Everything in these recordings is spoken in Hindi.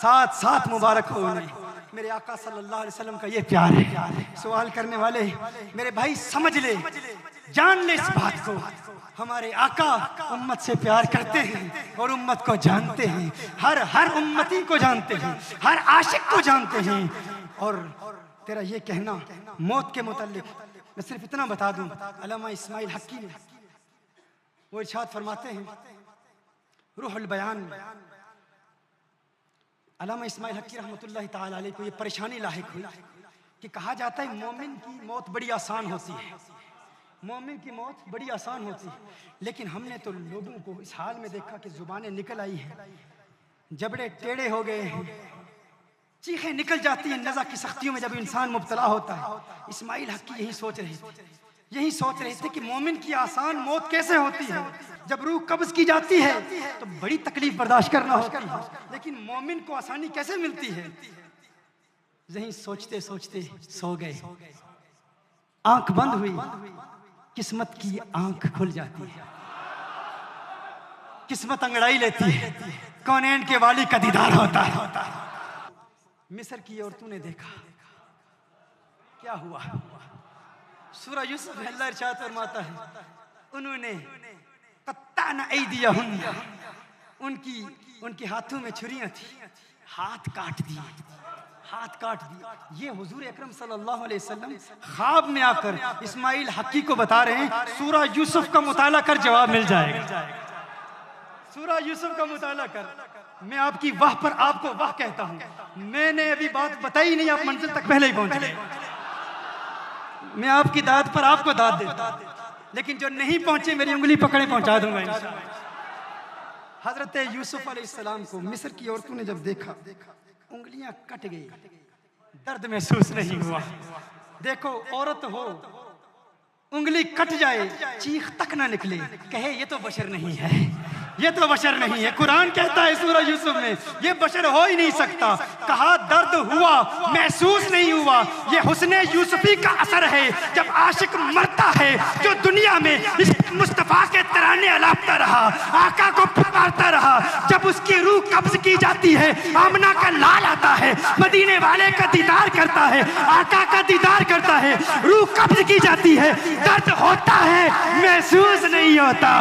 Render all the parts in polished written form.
साथ साथ मुबारक हो उन्हें। मेरे आका सल्लल्लाहु अलैहि वसल्लम का ये प्यार है। सवाल करने वाले मेरे भाई समझ ले, जान ले इस बात को, हमारे आका उम्मत से प्यार करते हैं और उम्मत को जानते हैं, हर उम्मती को जानते हैं, हर आशिक को जानते हैं। और तेरा ये कहना मौत के मुताल्लिक, मैं सिर्फ इतना बता दूं, अल्लामा इस्माइल हक्की ने वो इरशाद फरमाते हैं रूहुल बयान में, अल्लामा इस्माइल हक्की रहमतुल्लाहि ताला अलैह को ये परेशानी लाहिक हुई कि कहा जाता है मोमिन की मौत बड़ी आसान होती है, मोमिन की मौत बड़ी आसान होती है, लेकिन हमने तो लोगों को इस हाल में देखा कि जुबानें निकल आई हैं, जबड़े टेढ़े हो गए हैं, चीखें निकल जाती हैं नज़ा की सख्तियों में जब इंसान मुब्तला होता है। इस्माइल हक्की यही सोच रहे थे कि मोमिन की आसान मौत कैसे होती है, जब रूह कब्ज की जाती है तो बड़ी तकलीफ बर्दाश्त करना होती है, लेकिन मोमिन को आसानी कैसे मिलती है। यही सोचते सोचते सो गए, आंख बंद हुई, किस्मत की आंख खुल जाती है, किस्मत अंगड़ाई लेती है, कौनैन के वाली का दीदार होता है। मिस्र की औरतों ने देखा क्या हुआ। सूरा यूसुफ में अल्लाह इरशाद फरमाता है उन्होंने कत्ताना ऐदियहुन्ना, उनके हाथों में छुरियां थी, हाथ काट दिए। ये हुजूर अकरम सल्लल्लाहु अलैहि वसल्लम ख्वाब में आकर इस्माइल हक्की को बता रहे हैं, सूरा यूसुफ का मुताला कर जवाब मिल जाएगा। सूरा यूसुफ का मुताला कर। मैं आपकी वाह पर आपको वाह कहता हूं, मैंने अभी बात बताई नहीं, आप मंजिल तक पहले ही पहुंच गए। मैं आपकी दाद पर आपको दाद देता, लेकिन जो नहीं पहुंचे मेरी उंगली पकड़े पहुंचा दूंगा इंशाअल्लाह। हजरत यूसुफ अलैहिस्सलाम को मिस्र की औरतों ने जब देखा, उंगलियां कट गई, दर्द महसूस नहीं हुआ। देखो औरत हो, उंगली कट जाए, चीख तक ना निकले, कहे ये तो बशर नहीं है, ये तो बशर नहीं है। कुरान कहता है सूरह यूसुफ में ये बशर हो ही नहीं सकता। कहा दर्द हुआ, महसूस नहीं हुआ। ये हुस्ने यूसुफी का असर है। जब आशिक मरता है, जो दुनिया में इस मुस्तफा के तराने अलापता रहा, आका को पुकारता रहा, जब उसकी रूह कब्ज की जाती है, आमना का लाल आता है, मदीने वाले का दीदार करता है, आका का दीदार करता है, रूह कब्ज की जाती है, दर्द होता है, महसूस नहीं होता।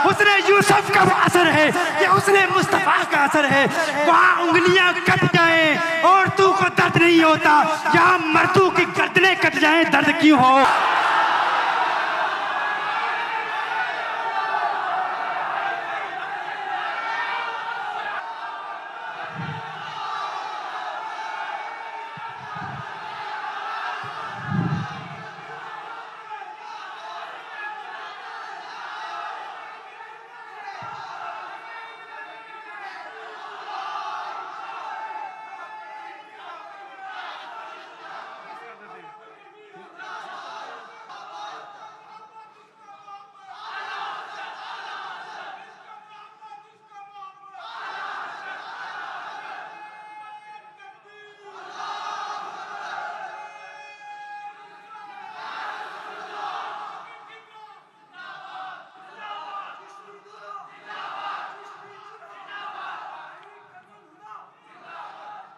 उसने यूसुफ का असर है, ये उसने मुस्तफा का असर है। वहाँ उंगलियां कट जाए और तू को दर्द नहीं होता, यहाँ मर्दों की गर्दनें कट जाए दर्द क्यों हो।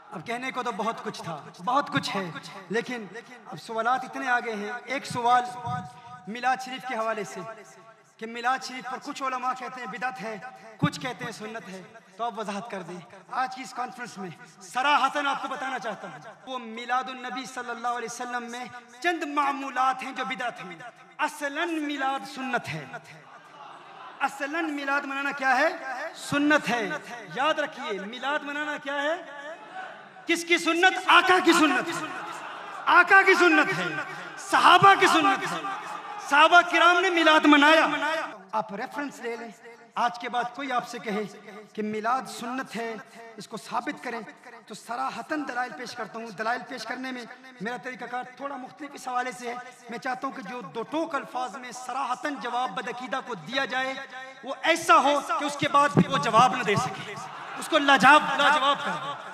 अब कहने को तो बहुत कुछ था, बहुत कुछ है, लेकिन अब सवालात इतने आ गए हैं। एक सवाल मिलाद शरीफ के हवाले से कि मिलाद शरीफ पर कुछ उलमा कहते हैं बिदअत है, कुछ कहते हैं सुन्नत है, तो आप वजाहत कर दें। आज की इस कॉन्फ्रेंस में सराहतन आपको बताना चाहता हूँ, वो मिलादुन नबी सल्लल्लाहु अलैहि वसल्लम में चंद मामूलात हैं जो बिदअत हैं। असलन मिलाद सुन्नत है, असलन मिलाद मनाना क्या है? सुन्नत है। याद रखिए, मिलाद मनाना क्या है? किसकी सुन्नत? आका की सुन्नत, आका की सुन्नत है, सहाबा की सुन्नत है। सहाबा किराम ने मिलाद मनाया। आप रेफरेंस ले लें, आज के बाद कोई आपसे कहे कि मिलाद सुन्नत है, इसको साबित करें, तो सराहतन दलाइल पेश करता हूँ। दलाइल पेश करने में मेरा तरीकाकार थोड़ा मुख्तलिफ इस हवाले से है। मैं चाहता हूँ कि जो दो टोक अल्फाज में सराहतन जवाब बदअकीदा को दिया जाए, वो ऐसा हो कि उसके बाद भी वो जवाब न दे सके, उसको लाजवाब कर दे।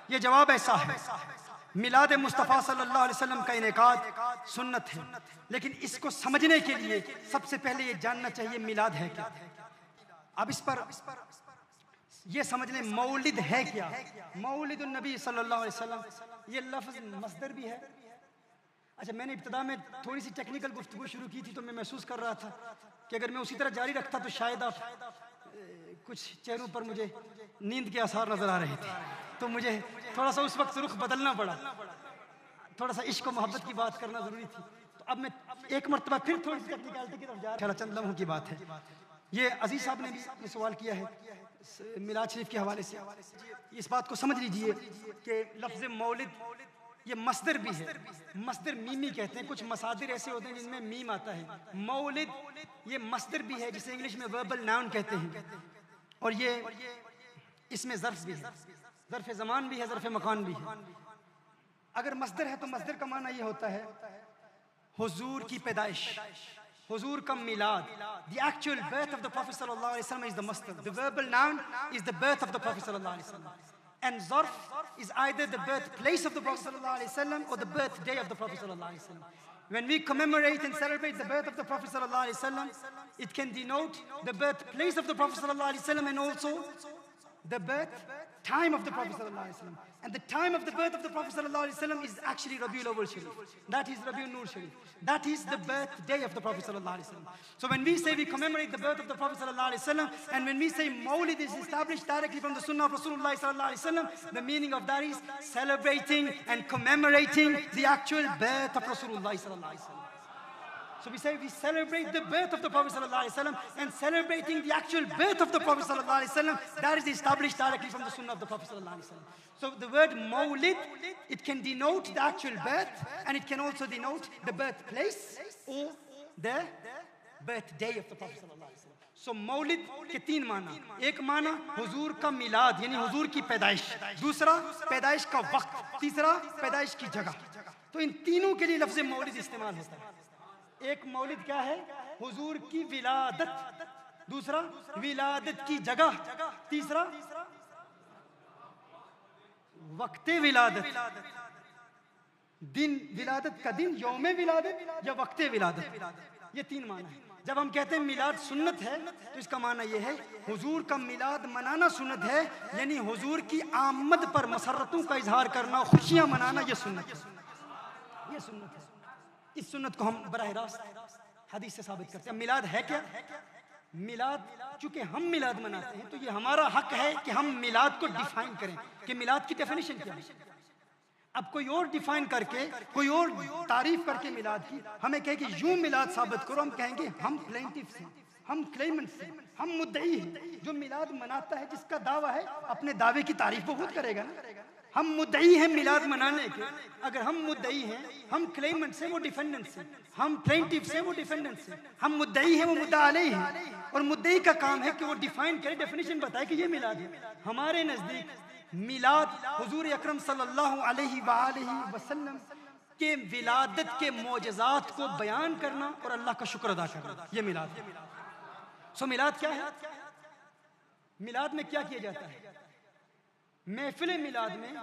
ये जवाब ऐसा है, मिलाद मुस्तफ़ा सल्लल्लाहु अलैहि वसल्लम का इनेकाद सुन्नत है, लेकिन इसको समझने के लिए सबसे पहले ये जानना चाहिए मिलाद है क्या। अब इस पर ये समझ लें मौलिद है क्या। मौलिदुन नबी सल्लल्लाहु अलैहि वसल्लम, ये लफ्ज़ मस्दर भी है। अच्छा, मैंने इब्तिदा में थोड़ी सी टेक्निकल गुफ्तगू शुरू की थी तो मैं महसूस कर रहा था कि अगर मैं उसी तरह जारी रखता तो शायद आप कुछ चेहरों पर मुझे नींद के आसार नजर आ रहे थे, तो मुझे थोड़ा सा उस वक्त रुख बदलना पड़ा, थोड़ा सा इश्क और मोहब्बत की बात करना जरूरी थी। तो अब मैं एक मरतबा फिर थोड़ी सी टेक्निकलिटी की तरफ जा रहा हूं। चंद लम्हों की बात है। ये अजीज साहब ने भी ये सवाल किया है मिलाद शरीफ के हवाले से। इस बात को समझ लीजिए कि लफ्ज़ मौलिद ये मस्दर भी है। मस्दर मीमी कहते हैं, कुछ मसादिर ऐसे होते हैं जिनमें मीम आता है। मौलिद ये मस्दर भी है जिसे इंग्लिश में वर्बल नाउन कहते हैं, और ये इसमें ज़र्फ़ भी है, ज़र्फ़ ज़मान भी है, ज़र्फ़ मकान भी है। अगर मस्दर है तो मस्दर का माना ये होता है हुजूर की पैदाइश, हुजूर का मिलाद। The actual birth of the Prophet sallallahu alaihi wasallam is the masdar. The verbal noun is the birth of the Prophet sallallahu alaihi wasallam. And zarf is either the birthplace of the Prophet sallallahu alaihi wasallam or the birthday of the Prophet sallallahu alaihi wasallam. When we commemorate and celebrate the birth of the Prophet sallallahu alaihi wasallam, it can denote the birthplace of the Prophet sallallahu alaihi wasallam and also the birth time of the Prophet sallallahu alaihi wasallam. And the time of the birth of the Prophet sallallahu alaihi wasallam is actually Rabiul Awwal Sharif. That is Rabiul Nur Sharif. That is the birthday of the Prophet sallallahu alaihi wasallam. So when we say we commemorate the birth of the Prophet sallallahu alaihi wasallam, and when we say Mawlid is established directly from the Sunnah of Rasulullah sallallahu alaihi wasallam, the meaning of that is celebrating and commemorating the actual birth of Rasulullah sallallahu alaihi wasallam. So we say we celebrate the birth of the Prophet sallallahu alaihi wasallam, and celebrating the actual birth of the Prophet sallallahu alaihi wasallam, that is established directly from the Sunnah of the Prophet sallallahu alaihi wasallam. So the word Mawlid, it can denote the actual birth, and it can also denote the birthplace or the birthday of the Prophet sallallahu alaihi wasallam. So Mawlid के तीन माना। एक माना हुजूर का मिलाद यानी हुजूर की पैदाइश, दूसरा पैदाइश का वक्त, तीसरा पैदाइश की जगह। तो इन तीनों के लिए लफ्ज़ मौलिद इस्तेमाल होता है। एक मौलिद क्या है? हुजूर की विलादत, दूसरा विलादत की जगह, तीसरा वक्ते विलादत, दिन विलादत का दिन, यौमे विलादत या वक्ते विलादत, ये तीन माना है। जब हम कहते हैं मिलाद सुन्नत है तो इसका माना यह है हुजूर का मिलाद मनाना सुन्नत है, यानी हुजूर की आमद पर मसरतों का इजहार करना, खुशियां मनाना, ये सुन्नत है, ये सुन्नत है। इस सुन्नत को हम बराह रास्त हदीस से साबित करते हैं। मिलाद है क्या? मिलाद, चूंकि हम मिलाद मनाते हैं तो ये हमारा हक है कि हम मिलाद को डिफाइन करें कि मिलाद की डेफिनेशन क्या है। अब कोई और डिफाइन करके, कोई और तारीफ करके मिलाद की हमें कहे कि यूं मिलाद साबित करो, हम कहेंगे हम प्लेंटिफ हैं, हम क्लेमेंट्स हैं, हम मुद्दई हैं। जो मिलाद मनाता है, जिसका दावा है, अपने दावे की तारीफ बहुत करेगा ना। हम मुद्दई हैं मिलाद मनाने के। अगर हम मुद्दई हैं, हम क्लेमेंट्स हैं, वो डिफेंडेंट्स हैं, हम प्लेंटिफ्स हैं, वो डिफेंडेंट्स हैं, हम मुद्दई हैं, वो मुद्दा अलैह हैं। और मुद्दई का काम है कि वो डिफाइन करे, डेफिनेशन बताए कि ये मिलाद है। हमारे नजदीक मिलाद हुजूर अकरम सल्लल्लाहु अलैहि वसल्लम के विलादत के मोजज़ात को बयान करना और अल्लाह का शुक्र अदा करना, ये मिलाद है। सो मिलाद क्या है? मिलाद में क्या किया जाता है? महफिल मिलाद में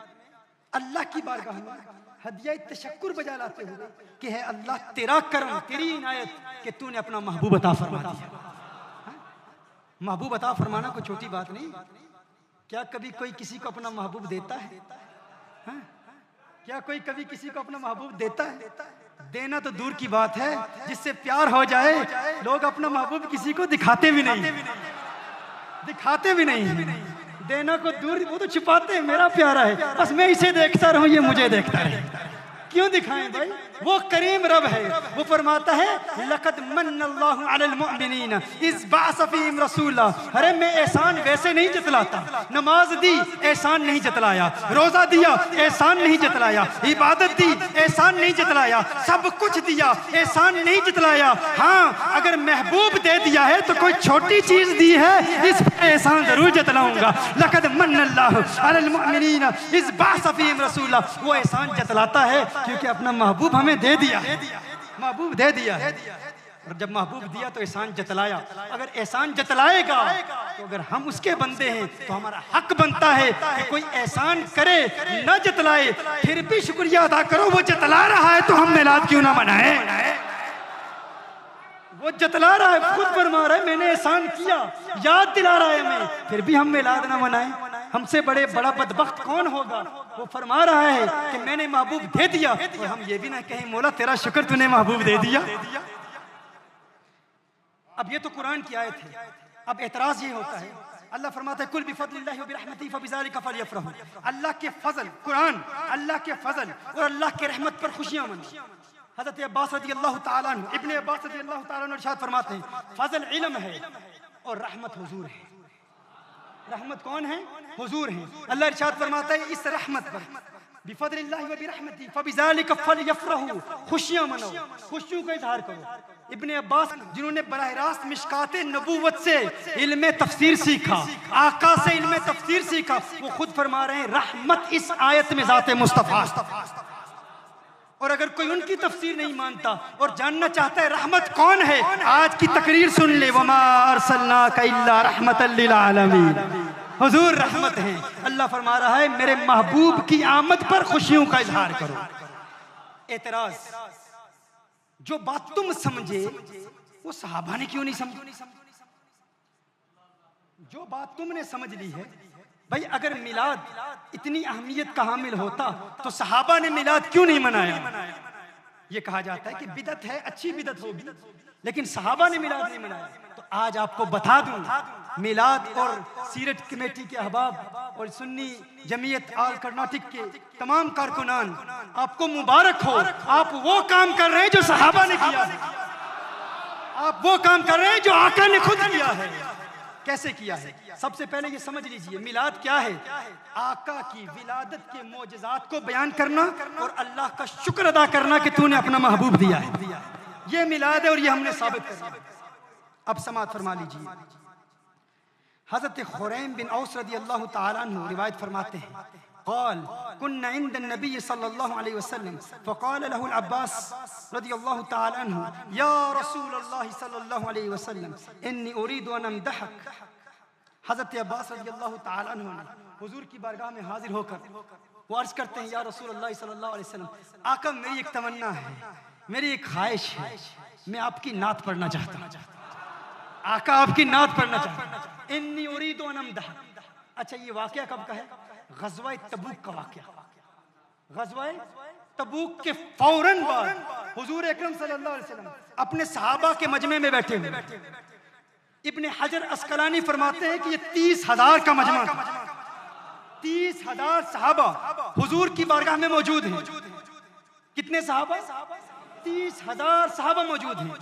अल्लाह की बारगाह में हदिया तशक्कुर बजा लाते हुए कि है अल्लाह तेरा करम, तेरी इनायत कि तूने अपना महबूब अता फरमा दिया। महबूब अता फरमाना कोई छोटी बात नहीं। क्या कभी कोई किसी को अपना महबूब देता है? क्या कोई कभी किसी को अपना महबूब देता है? देना तो दूर की बात है, जिससे प्यार हो जाए लोग अपना महबूब किसी को दिखाते भी नहीं, दिखाते भी नहीं। देना को दूर, वो तो छिपाते हैं, मेरा प्यारा है, बस मैं इसे देखता रहूं, ये मुझे देखता रहे। क्यों दिखाएं भाई? वो करीम रब है, वो फरमाता है लक़द मन्नल्लाहु अलल मुअमिनीन इज़ बअस फ़ीहिम रसूला। अरे मैं एहसान वैसे नहीं जतलाता। नमाज दी, एहसान नहीं जतलाया। रोजा दिया, एहसान नहीं जतलाया। इबादत दी, एहसान नहीं जतलाया। सब कुछ दिया, एहसान नहीं जतलाया। हाँ, अगर महबूब दे दिया है तो कोई छोटी चीज दी है, इस पर एहसान जरूर जतलाऊंगा। लक़द मन्नल्लाहु अलल मुअमिनीन इज़ बअस फ़ीहिम रसूला। वो एहसान जतलाता है क्योंकि अपना महबूब हमें दे दिया, महबूब दे दिया है। और जब महबूब दिया तो एहसान जतलाया। अगर एहसान जतलाएगा तो अगर हम उसके बंदे हैं तो हमारा हक बनता है कि कोई एहसान करे, न जतलाए, फिर भी शुक्रिया अदा करो। वो जतला रहा है तो हम मिलाद क्यों ना मनाएं? वो जतला रहा है, खुद फरमा रहा है मैंने एहसान किया, याद दिला रहा है हमें, फिर भी हम मिलाद ना मनाएं। हमसे बड़ा बदबख्त कौन होगा? वो फरमा रहा है कि मैंने महबूब दे दिया, और हम ये भी ना कहें मौला तेरा शुक्र तूने महबूब दे दिया। अब ये तो कुरान की आयत है। अब एतराज ये होता है, अल्लाह फरमाता है कुल बिफज़लिल्लाहि व बिरहमतिही फबिज़ालिका फलयफ़रहू। अल्लाह के फजल, कुरान अल्लाह के फजल और अल्लाह के रहमत पर खुशियां मनाओ। हज़रत अब्बास रज़ियल्लाहु ताला अन्हु, इब्ने अब्बास रज़ियल्लाहु ताला अन्हु इरशाद फरमाते हैं फजल इल्म है और रहमत हुजूर है। रहमत कौन है? हुजूर है। अल्लाह इरशाद फरमाता है इस रहमत पर बिफज़लिल्लाहि व बिरहमतिही फबिज़ालिका फलयफ़रहू, खुशियां मनाओ, खुशियों का इजहार करो। इब्ने अब्बास जिन्होंने बराह रास्त मिशकाते नबूवत से इल्मे तफसीर सीखा, आका से इल्मे तफसीर सीखा, वो खुद फरमा रहे हैं रहमत इस आयत में ज़ाते मुस्तफ़ा। और अगर कोई उनकी तफसीर नहीं मानता और जानना चाहता है रहमत कौन है, आज की तकरीर सुन ले, वमा अरसलनाका इल्ला रहमतल लिल आलमीन। हुजूर रहमत है। अल्लाह फरमा रहा है मेरे महबूब की आमद पर खुशियों का इजहार करो। एतराज, जो बात तुम समझे वो सहाबा ने क्यों नहीं समझी? जो बात तुमने समझ ली है, भाई अगर मिलाद इतनी अहमियत का हामिल होता तो सहाबा ने मिलाद क्यों नहीं मनाया? ये कहा जाता है कि बिदत है, अच्छी बिदत होगी, लेकिन सहाबा ने मिलाद नहीं मनाया। तो आज आपको बता दूं, मिलाद और सीरत कमेटी के अहबाब और सुन्नी जमीयत आल कर्नाटक के तमाम कारकुनान, आपको मुबारक हो। आप वो काम कर रहे हैं जो सहाबा ने किया है, आप वो काम कर रहे हैं जो आका ने खुद किया है। कैसे किया है? सबसे पहले ये समझ लीजिए मिलाद क्या है। आका की विलादत के मोजज़ात को बयान करना और अल्लाह का शुक्र अदा करना कि तूने अपना महबूब दिया है, ये मिलाद है और ये हमने साबित कर दिया। अब समाअत फरमा लीजिए, हज़रत खुरैम बिन औस रज़ियल्लाहु ताला अन्हु रिवायत फरमाते हैं क़ाल कुन्ना इंद नबी सल्लल्लाहु अलैहि वसल्लम फ़क़ाल लहु अब्बास रज़ियल्लाहु ताला अन्हु या रसूलल्लाह सल्लल्लाहु अलैहि वसल्लम इन्नी उरीदु अन अमदहक। हज़रत अब्बास रज़ियल्लाहु ताला अन्हु ने हुजूर की बारगाह में हाजिर होकर वो अर्ज़ करते हैं या रसूलल्लाह सल्लल्लाहु अलैहि वसल्लम, आका मेरी एक तमन्ना है, मेरी एक ख्वाहिश है, मैं आपकी नात पढ़ना चाहता हूँ। आका आपकी नात पढ़ना चाहता हूँ। इन्नी उरीदु अन अमदहक। अच्छा, ये वाक़या कब का है? ग़ज़वा तबूक का वाक़या। ग़ज़वा तबूक के फौरन बाद हुजूर अकरम सल्लल्लाहु अलैहि वसल्लम अपने सहाबा के मजमे में बैठे हुए। इब्ने हजर अस्कलानी फरमाते हैं कि ये 30,000 का मजमा था। 30,000 सहाबा हुजूर की बारगाह में मौजूद हैं। कितने सहाबा? 30,000 सहाबा मौजूद हैं।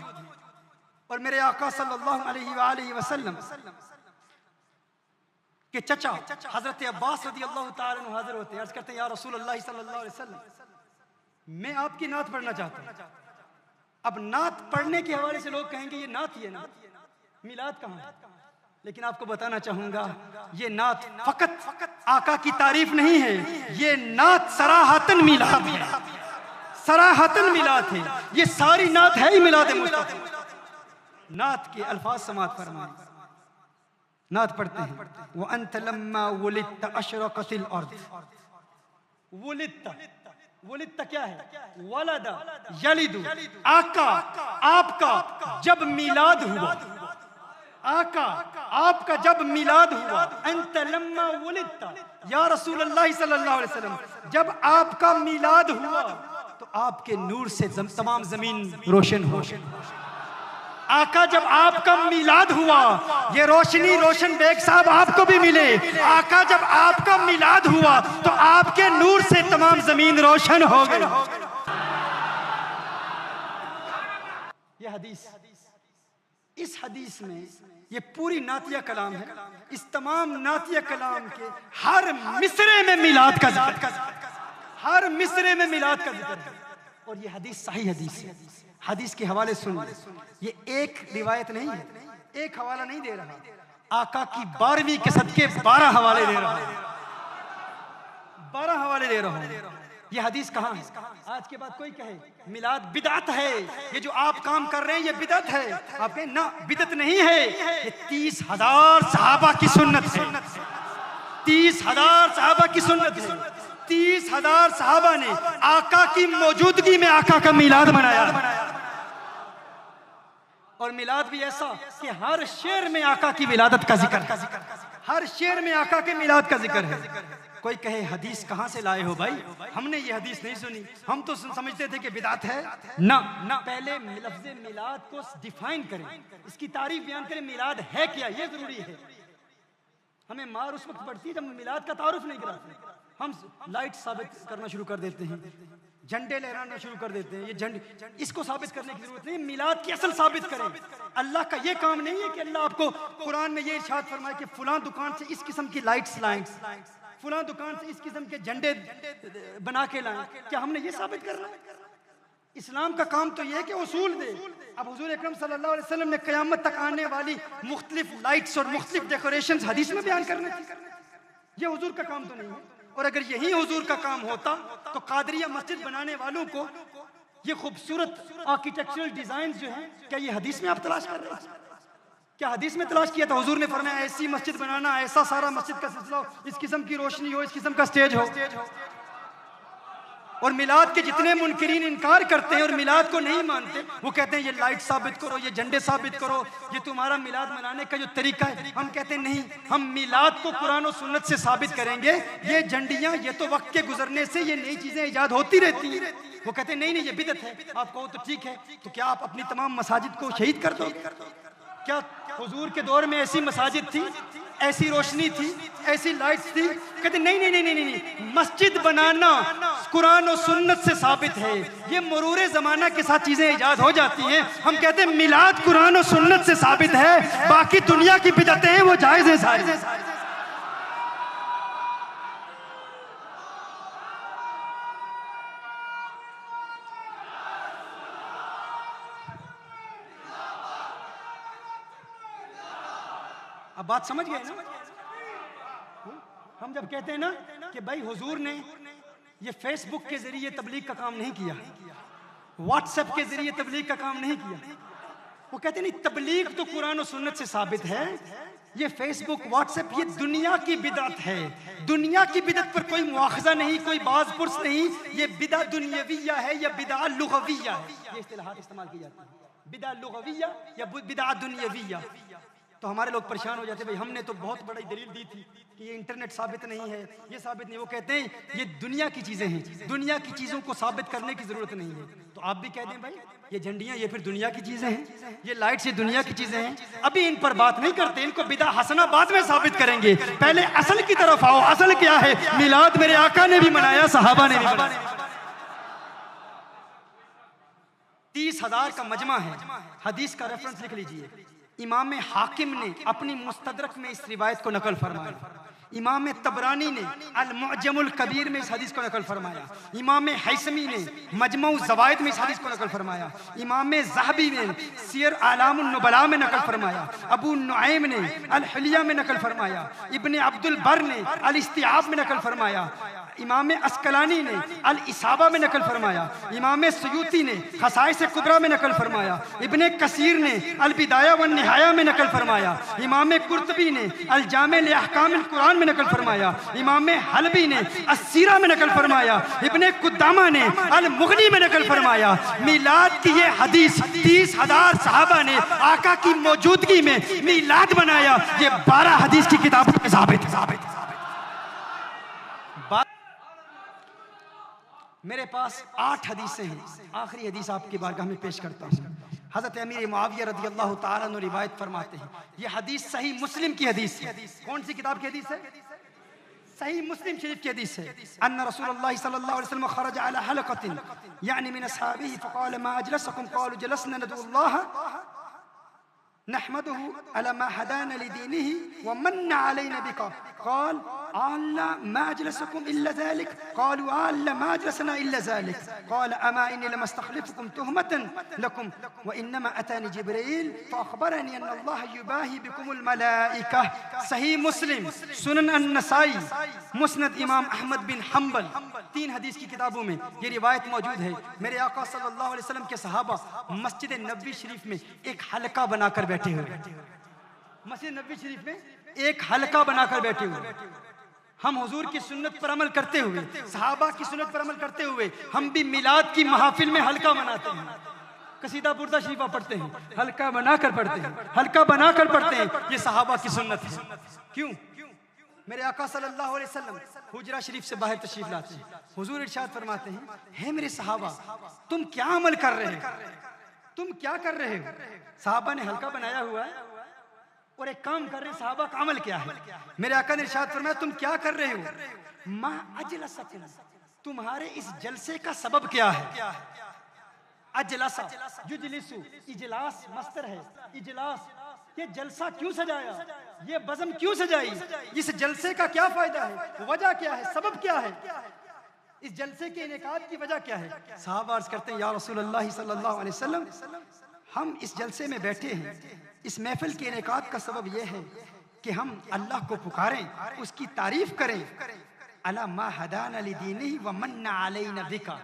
और मेरे आका सल्लल्लाहु अलैहि वसल्लम के चचा हजरत अब्बास रज़ियल्लाहु ताला अन्हु हाजिर होते हैं, अर्ज़ करते हैं या रसूल अल्लाह सल्लल्लाहु अलैहि वसल्लम, मैं आपकी नात पढ़ना चाहता हूँ। अब नात पढ़ने के हवाले से लोग कहेंगे ये नात ही है ना, मिलाद कहाँ है? लेकिन आपको बताना चाहूंगा ये नात फकत आका की तारीफ नहीं है, ये नात सराहतन मिलाद है, सराहतन मिलाद है। ये सारी नात है ही मिलाद मुस्तफा। नात के अल्फाज समाअत फरमाएं। नात पढ़ते हैं वो अंत लम्मा वुलिदत अशरक़तिल अर्द। वुलिदत क्या है? वलदा यलिदु। आका आपका जब मिलाद हुआ, आका आपका जब मिलाद हुआ, अंत लम्मा वुलिदत या रसूलल्लाह सल्लल्लाहु अलैहि वसल्लम, जब आपका मिलाद हुआ तो आपके नूर से तमाम जमीन रोशन हो। आका जब आपका मिलाद हुआ, ये रोशनी रोशन बेग साहब आपको भी मिले। आका जब आपका मिलाद हुआ तो आपके नूर से तमाम जमीन रोशन हो गई। ये हदीस, इस हदीस में ये पूरी नातिया कलाम है। इस तमाम नातिया कलाम के हर मिसरे में मिलाद का जिक्र, हर मिसरे में मिलाद का जिक्र है। और ये हदीस सही हदीस है। हदीस के हवाले सुन, ये एक रिवायत नहीं है, एक हवाला नहीं दे रहा, आका की 12वीं के सदके 12 हवाले दे रहा है, 12 हवाले दे रहा हूं। ये हदीस कहाँ है? आज के बाद कोई कहे मिलाद बिदअत है, ये जो आप काम कर रहे हैं ये बिदअत है, आप कहें ना बिदअत नहीं है, ये 30,000 सहाबा की सुन्नत है। 30,000 सहाबा की सुन्नत है। 30,000 सहाबा ने आका की मौजूदगी में आका का मिलाद मनाया। और और मिलाद भी ऐसा कि हर शेर में आका की विलादत का जिक्र, हर शेर में आका के मिलाद का जिक्र है। कोई कहे हदीस कहाँ से लाए हो भाई, हमने ये हदीस नहीं सुनी, हम तो समझते थे कि बिदात है। ना ना, पहले लफ्ज़े मिलाद को डिफाइन करें, इसकी तारीफ बयान करें, मिलाद है क्या, ये जरूरी है। हमें मार उस वक्त पड़ती है जब मिलाद का तारुफ नहीं कराते। हम लाइट साबित करना शुरू कर देते हैं, झंडे लहराना शुरू कर देते हैं। ये झंडे, इसको साबित करने की जरूरत नहीं, मिलाद की असल साबित करें। अल्लाह का ये काम नहीं है कि अल्लाह आपको कुरान में ये इरशाद फरमाए कि फलां दुकान से इस किस्म की लाइट्स लाएं, फलां दुकान से इस किस्म के झंडे बना के लाएं। क्या हमने ये साबित करना है? इस्लाम का काम तो ये है कि उसूल दे। अब हुजूर अकरम सल्लल्लाहु अलैहि वसल्लम ने क़यामत तक आने वाली मुख्तलिफ लाइट्स और मुख्तलिफ डेकोरेशंस हदीस में बयान करने थी। ये हुजूर का काम तो नहीं है। और अगर यही हुजूर का काम होता तो कादरिया मस्जिद बनाने वालों को ये खूबसूरत आर्किटेक्चरल डिजाइन जो हैं, क्या ये हदीस में आप तलाश कर रहे हैं? क्या हदीस में तलाश किया था? हुजूर ने फरमाया ऐसी मस्जिद बनाना, ऐसा सारा मस्जिद का सिलसिला हो, इस किस्म की रोशनी हो, इस किस्म का स्टेज हो। और मिलाद के जितने मुनकिरीन इनकार करते हैं और मिलाद को नहीं मानते, वो कहते हैं ये लाइट साबित करो, ये झंडे साबित करो, ये तुम्हारा मिलाद मनाने का जो तरीका है। हम कहते हैं नहीं, हम मिलाद को कुरान और सुन्नत से साबित करेंगे। ये झंडियां, ये तो वक्त के गुजरने से ये नई चीजें इजाद होती रहती हैं। वो कहते हैं नहीं नहीं, ये बिदअत है। आप कहो तो ठीक है, तो क्या आप अपनी तमाम मसाजिद को शहीद कर दोगे? क्या हुजूर के दौर में ऐसी मसाजिद थी, ऐसी रोशनी थी, ऐसी लाइट्स थी? कहते नहीं नहीं नहीं नहीं नहीं, मस्जिद बनाना कुरान और सुन्नत से साबित है। ये मरूरे जमाना के साथ चीजें इजाद हो जाती हैं। हम कहते हैं मिलाद कुरान और सुन्नत से साबित है, बाकी दुनिया की बिदअतें हैं वो जायज है सारी। अब बात समझ गए ना? हम जब कहते हैं ना कि भाई हुजूर ने ये फेसबुक के जरिए तबलीग का काम नहीं किया, व्हाट्सएप के जरिए तबलीग का काम नहीं किया, वो कहते नहीं, तबलीग तो कुरान और सुन्नत से साबित है। ये फेसबुक व्हाट्सएप ये दुनिया की बिदअत है। दुनिया की बिदअत पर कोई मुआखजा नहीं, कोई बाज पुरस नहीं। ये बिदा दुनियविया है या बिदा लुगविया है, ये इस्तिलाहात इस्तेमाल की जाती है। बिदा लुगविया या बिदा दुनियविया। तो हमारे लोग परेशान हो जाते, भाई हमने तो बहुत बड़ी दलील दी थी कि ये इंटरनेट साबित नहीं है, ये साबित नहीं। वो कहते हैं ये दुनिया की चीजें हैं, दुनिया की चीजों को साबित करने की जरूरत नहीं है। तो आप भी कह दें भाई ये झंडियां ये फिर दुनिया की चीजें हैं, ये लाइट्स ये दुनिया की चीजें हैं। अभी इन पर बात नहीं करते, इनको बिदा हसना बाद में साबित करेंगे। पहले असल की तरफ आओ। असल क्या है? मिलाद मेरे आका ने भी मनाया, सहाबा ने भी मनाया। 30,000 का मजमा है। हदीस का रेफरेंस लिख लीजिए। इमाम हाकिम ने अपनी मुस्तदरक में इस रिवायत को नकल फरमाया। इमाम तबरानी ने अल-मुअज्जमुल कबीर में इस हदीस को नकल फरमाया। इमाम हैसमी ने मजमू ज़वाइद में इस हदीस को नकल फरमाया। इमाम ज़हबी ने सियर आलामुन नुबला में नकल फरमाया। अबू नुआइम ने अल-हिलिया में नकल फरमाया। इब्ने अब्दुल बर ने अल-इस्तिआब में नकल फरमाया। इमाम अस्कलानी ने अल-इसाबा में नकल फरमाया। इमाम सयूती ने खसाइस कुबरा में नकल फरमाया। इब्ने कसीर ने अल-बिदाया व निहाया में नकल फरमाया। इमाम कुर्तबी ने अल-जामे लिअहकामिल कुरान में नकल फरमाया। इमाम हलबी ने अस्सीरा में नकल फरमाया। इब्ने कुद्दामा ने अल-मुगनी में नकल फरमाया। मिलाद की ये हदीस 30,000 सहाबा ने आका की मौजूदगी में मिलाद बनाया। ये 12 हदीस की किताबों में साबित है। मेरे पास 8 हदीसें हैं। आखिरी हदीस आपकी बारगाह में पेश करता हूँ। हज़रत अमीर मुआविया रज़ियल्लाहु ताला अन्हु रिवायत फरमाते हैं, ये हदीस सही मुस्लिम की हदीस है। कौन सी किताब की हदीस है? सही मुस्लिम शरीफ की हदीस है। अन्ना रसूलुल्लाह सल्लल्लाहु अलैहि वसल्लम खरज अला हलक़तिन यानी मिन अस्हाबिही फ़क़ाल मा अजलसकुम क़ालू जलसना नदउल्लाह नहमदुहु अला मा हदाना लिदीनिही व मन्ना अलैना बिका क़ाल अल्ला मा अजलसकुम इल्ला ज़ालिक क़ालू अल्ला मा अजलसना इल्ला ज़ालिक क़ाल अमा इन्नी लमस्तख़लिफ़ुकुम तुहमतन लकुम व इन्नमा अतानी जिब्रील फ़अख़बरनी अन्न अल्लाह युबाही बिकुमुल मलाइका। सही मुस्लिम, सुनन अन-नसाई, मुस्नद इमाम अहमद बिन हम्बल, 3 हदीस की किताबों में ये रिवायत मौजूद है। मेरे आका सल्लल्लाहु अलैहि वसल्लम के सहाबा मस्जिद नबवी शरीफ में एक हलका बनाकर बैठे हुए, मस्जिद नबवी शरीफ में एक हलका बनाकर बैठे हुए। हम हुजूर की सुन्नत पर अमल करते हुए, सहाबा की सुन्नत पर अमल करते हुए हम भी मिलाद की महफिल में हलका मनाते हैं। कसीदा बुर्दा शरीफा पढ़ते हैं, हल्का बनाकर पढ़ते हैं, हल्का बनाकर पढ़ते हैं। ये सहाबा की सुन्नत है। क्यों? मेरे आका सल्लल्लाहु अलैहि वसल्लम हुजरा शरीफ से बाहर तशरीफ लाते हैं, हुजूर इरशाद फरमाते हैं, हे मेरे सहाबा, तुम क्या अमल कर रहे हो? तुम क्या कर रहे हो? सहाबा ने हल्का बनाया हुआ है और एक काम कर रहे हैं। सहाबा का अमल क्या है? मेरे आका ने इरशाद फरमाया, तुम क्या कर रहे हो? मा अजलसकुम, तुम्हारे इस जलसे का सबब क्या है? अजलसा युजलिसु, इजलास मस्तर है, इजलास। ये जलसा क्यों सजाया? ये बज़म क्यों सजाई? इस जलसे का क्या फायदा है? वजह क्या है? सबब क्या है? इस जलसे के इनेकाद की वजह क्या है? साहब अर्ज करते हैं, या रसूल अल्लाह सल्लल्लाहु अलैहि वसल्लम, हम इस जलसे में बैठे हैं, इस महफिल के इनेकाद का सबब यह है कि हम अल्लाह को पुकारें, उसकी तारीफ करें। अला मा हदाना लिदीनिही व मन्ना अलैना बिका,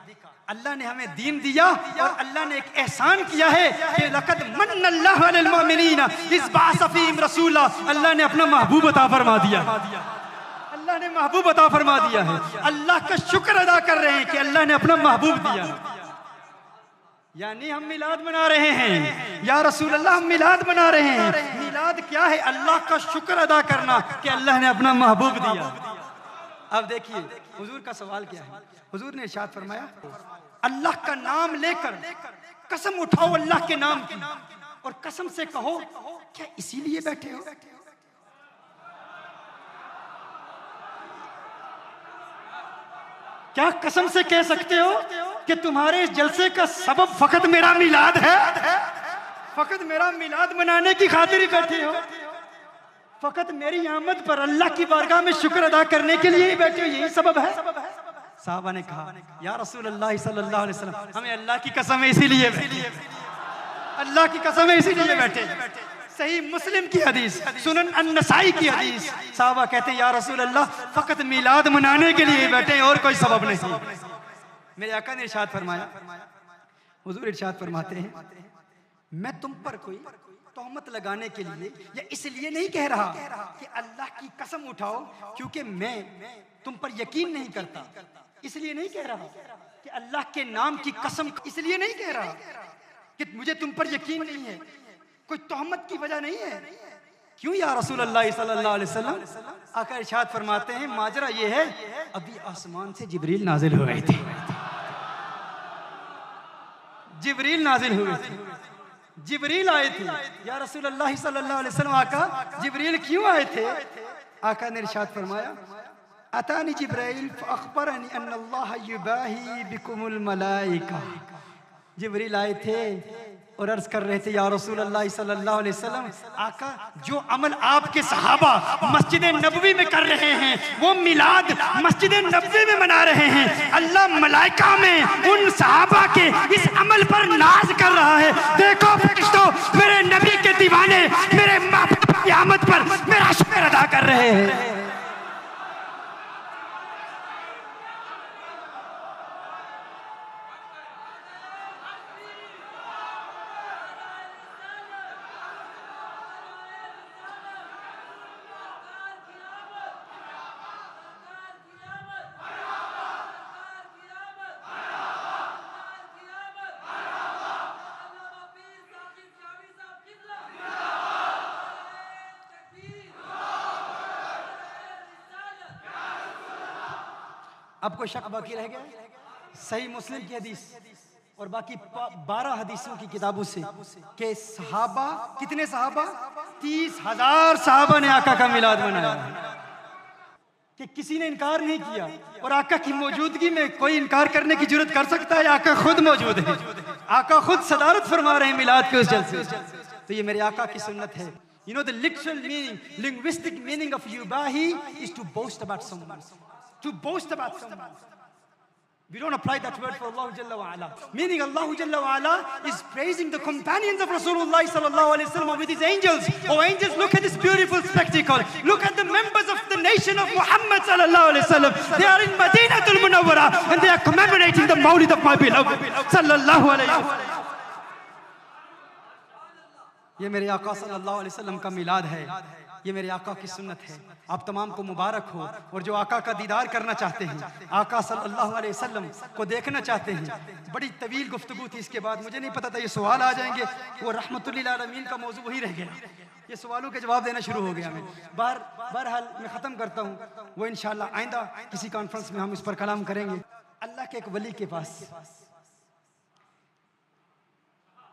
अल्लाह ने हमें दीन दिया और अल्लाह ने एक एहसान किया है कि लक़द मन्नल्लाहु अलल मुमिनीना इज़ बअसा फ़ीहिम रसूला, अल्लाह ने अपना महबूब अता फरमा दिया। अल्लाह ने महबूब अता फरमा दिया है। अल्लाह का शुक्र अदा कर रहे हैं कि अल्लाह ने अपना महबूब दिया। यानी हम मिलाद मना रहे हैं, या रसूल अल्लाह, हम मिलाद मना रहे हैं। मिलाद क्या है? अल्लाह का शुक्र अदा करना कि अल्लाह ने अपना महबूब दिया। अब देखिए हुजूर का सवाल क्या है। हुजूर ने इरशाद फरमाया, अल्लाह का नाम लेकर कसम उठाओ अल्लाह के नाम की, और कसम से कहो, क्या इसीलिए बैठे हो? क्या कसम से कह सकते हो कि तुम्हारे इस जलसे का सबब फकत मेरा मिलाद है? फकत मेरा मिलाद मनाने की खातिर ही बैठे हो? फकत मेरी आमद पर अल्लाह की बारगाह में शुक्र अदा करने के लिए ही बैठे हो? यही सबब है? साहबा ने कहा, या रसूल अल्लाह सल्लल्लाहु अलैहि वसल्लम, हमें अल्लाह की कसम है इसीलिए बैठे, अल्लाह की कसम है इसीलिए बैठे। सही मुस्लिम की हदीस, सुनन अन-नसाई की हदीस, साहबा कहते हैं, या रसूल अल्लाह, फकत मिलाद मनाने के लिए बैठे और कोई सबब नहीं। मेरे आका ने इरशाद फरमाया, हुजूर इरशाद फरमाते हैं, मैं तुम पर कोई तोहमत लगाने के लिए या इसलिए नहीं कह रहा कि अल्लाह की कसम उठाओ क्योंकि मैं तुम पर यकीन नहीं करता, इसलिए नहीं कह रहा कि अल्लाह के नाम की कसम, इसलिए नहीं कह रहा कि मुझे तुम पर यकीन नहीं है, कोई तोहमत की वजह नहीं है। क्यों या रसूल अल्लाह सल्लल्लाहु अलैहि वसल्लम? आका इरशाद फरमाते हैं, माजरा ये है, अभी आसमान से जिब्रील नाजिल हो रहे थे, जिब्रील नाजिल हुए थे, जिब्रील आए थे। या रसूल अल्लाह सल्लल्लाहु अलैहि वसल्लम, आका जिब्रील क्यों आए थे? आका ने इरशाद फरमाया, अतानी जिब्राइल फअखबरनी अन्नल्लाह युबाही बिकुमुल मलाइका। जिब्रील आए थे और अर्ज कर रहे थे, या रसूल अल्लाह सल्लल्लाहु अलैहि वसल्लम, आका जो अमल आपके सहाबा मस्जिद नबवी में कर रहे हैं, वो मिलाद मस्जिद नबवी में मना रहे हैं, अल्लाह मलाइका में उन सहाबा के इस अमल पर नाज कर रहा है। देखो फरिश्तों, मेरे नबी के दीवाने मेरे महबूब की आमद पर मेरा शुक्र अदा कर रहे हैं। अब कोई शक बाकी रह गया? सही मुस्लिम की हदीस और बाकी 12 हदीसों की किताबों से कि सहाबा, कितने सहाबा? 30,000 सहाबा ने आका का मिलाद मनाया, कि किसी ने इनकार नहीं किया। और आका की मौजूदगी में कोई इनकार करने की जरूरत कर सकता है? आका खुद मौजूद है, आका खुद सदारत फरमा रहे हैं मिलाद के उस जलसे। तो ये मेरे आका की सुन्नत है। You know the literal meaning, linguistic meaning of yubahi is to boast about someone. To boast about someone. We don't apply that word for Allah Jalla wa Ala. Meaning Allah Jalla wa Ala is praising the companions of Rasulullah sallallahu alaihi wasallam with his angels. Oh angels, look at this beautiful spectacle. Look at the members of the nation of Muhammad sallallahu alaihi wasallam. They are in Madinatul Munawwara and they are commemorating the Mawlid of my beloved sallallahu alaihi wasallam. ये मेरे आका सल्लल्लाहु अलैहि वसल्लम का मिलाद है। ये मेरे आका की सुन्नत है। आप तमाम को मुबारक हो। और जो आका का दीदार करना चाहते हैं, आका सल्लल्लाहु अलैहि वसल्लम को देखना चाहते हैं, बड़ी तवील गुफ्तगू थी इसके बाद, मुझे नहीं पता था ये सवाल आ जाएंगे। वो रहमतुल्लिल आलमीन का मौजू वही रह गया, ये सवालों के जवाब देना शुरू हो गया। मैं बहरहाल मैं ख़त्म करता हूँ। वो इंशाअल्लाह आइंदा किसी कॉन्फ्रेंस में हम इस पर कलाम करेंगे। अल्लाह के एक वली के पास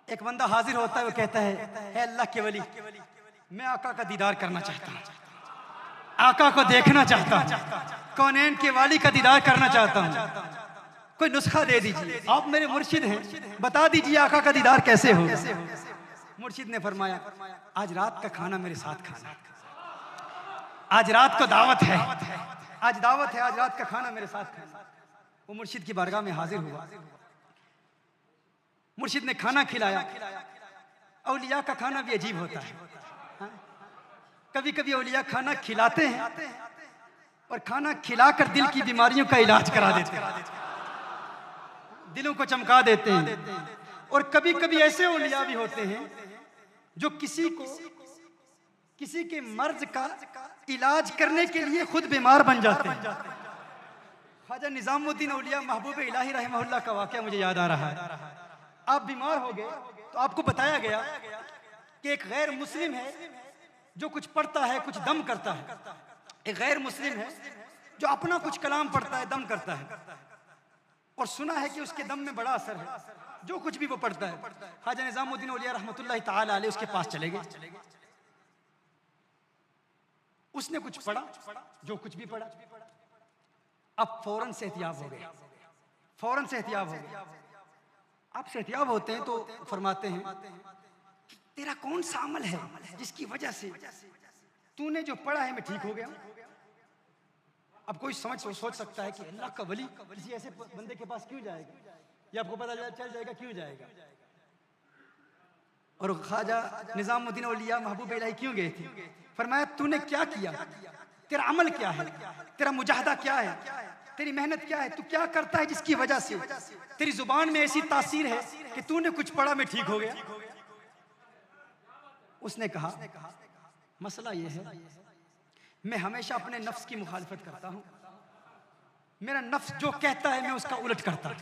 एक बंदा हाजिर होता है, वो कहता है अल्लाह के वली, मैं आका का दीदार करना चाहता हूँ, आका को देखना चाहता हूँ, कौनैन के वाली का दीदार करना चाहता हूँ, कोई नुस्खा दे दीजिए, आप मेरे मुर्शिद हैं, बता दीजिए आका का दीदार कैसे हो। मुर्शिद ने फरमाया आज रात का खाना मेरे साथ खाना, आज रात को दावत है, आज दावत है, आज रात का खाना मेरे साथ खाना। वो मुर्शिद की बारगाह में हाजिर हुआ, मुर्शिद ने खाना खिलाया। औलिया का खाना भी अजीब होता है, कभी कभी औलिया खाना खिलाते हैं और खाना खिलाकर दिल की बीमारियों का इलाज करा देते हैं, दिलों को चमका देते हैं। और कभी कभी ऐसे औलिया भी होते हैं जो किसी के मर्ज का इलाज करने के लिए खुद बीमार बन जाते हैं। ख्वाजा निजामुद्दीन औलिया महबूब इलाही रहमहुल्लाह का वाक़या मुझे याद आ रहा है। आप बीमार हो गए तो आपको बताया गया कि एक गैर मुस्लिम है जो कुछ पढ़ता है, कुछ दम करता है। एक गैर मुस्लिम है जो अपना कुछ कलाम पढ़ता है, दम करता है, और सुना है कि उसके दम में बड़ा असर है, जो कुछ भी वो पढ़ता है। ख्वाजा निजामुद्दीन औलिया रहमतुल्लाह ताला अलैह उसके पास चले गए। उसने कुछ पढ़ा, जो कुछ भी पढ़ा, अब फौरन से एहतियाब हो गए, फौरन से एहतियाब हो गए। आप सेहतियाब होते हैं तो फरमाते हैं तेरा कौन सा अमल है जिसकी वजह से तूने जो पढ़ा है मैं ठीक हो गया। अब कोई सोच सकता है कि अल्लाह का वली किसी ऐसे बंदे के पास क्यों जाएगा, ये आपको पता चल जाएगा क्यों जाएगा। और ख्वाजा निजामुद्दीन औलिया महबूब इलाही क्यों गए थे? फरमाया तूने क्या किया, तेरा अमल क्या है, तेरा मुजाहदा क्या है, तेरी मेहनत क्या है, तू क्या करता है जिसकी वजह से तेरी जुबान में ऐसी तासीर है कि तूने कुछ पढ़ा मैं ठीक हो गया। उसने कहा मसला ये है मैं हमेशा अपने नफ्स की मुखालफत करता हूं, मेरा नफ्स जो कहता है मैं उसका उलट करता हूं।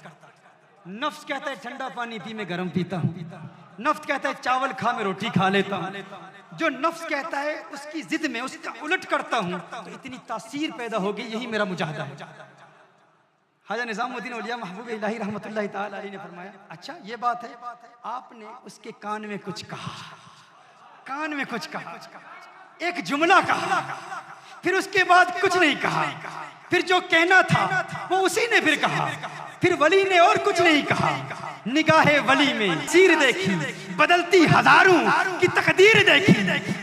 नफ्स कहता है ठंडा पानी पी मैं गर्म पीता हूं, नफ्स कहता है चावल खा मैं रोटी खा लेता हूं। जो नफ्स कहता है उसकी जिद में उसका उलट करता हूं तो इतनी तासीर पैदा होगी, यही मेरा मुजाहदा है। ख्वाजा निजामुद्दीन औलिया महबूब इलाही रहमतुल्लाह ताला अलैह ने फरमाया अच्छा ये बात है। आपने उसके कान में कुछ कहा, कान में कुछ कहा, एक जुमला कहा, फिर उसके बाद कुछ नहीं कहा, फिर जो कहना था वो उसी ने फिर कहा, फिर वली ने और कुछ नहीं कहा। निगाहे वली में सीर देखी बदलती हजारों की तकदीर देखी,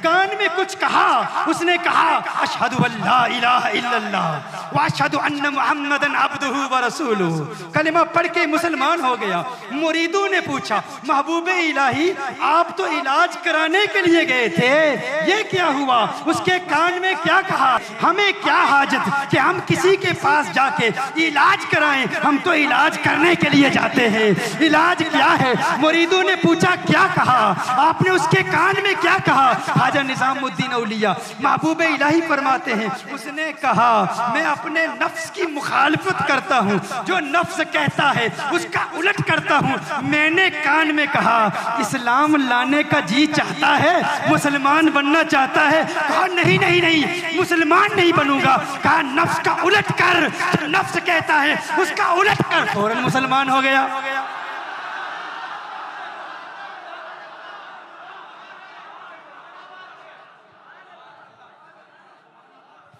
कान में कुछ कहा, उसने कहा अशहदु अल्ला इलाहा इल्लल्लाह व अशहदु अन्न मुहम्मदन अब्दुहु व रसूलुहु। कलिमा पढ़ के मुसलमान हो गया। मुरीदों ने पूछा महबूबे इलाही आप तो इलाज कराने के लिए गए थे, ये क्या हुआ? उसके कान में क्या कहा? हमें क्या हाजत कि हम किसी के पास जाके इलाज कराएं, हम तो इलाज करने के लिए जाते हैं। इलाज क्या है? मुरीदों ने पूछा क्या कहा आपने, उसके कान में क्या कहा? ख्वाजा निजामुद्दीन औलिया महबूब इलाही फरमाते हैं उसने कहा मैं अपने नफ्स की मुखालफत करता हूँ, जो नफ्स कहता है उसका उलट करता हूँ। मैंने कान में कहा इस्लाम लाने का जी चाहता है, मुसलमान बनना चाहता है। कहा नहीं नहीं नहीं मुसलमान नहीं बनूंगा। कहा नफ्स का उलट कर, जो नफ्स कहता है उसका उलट कर। फौरन मुसलमान हो गया।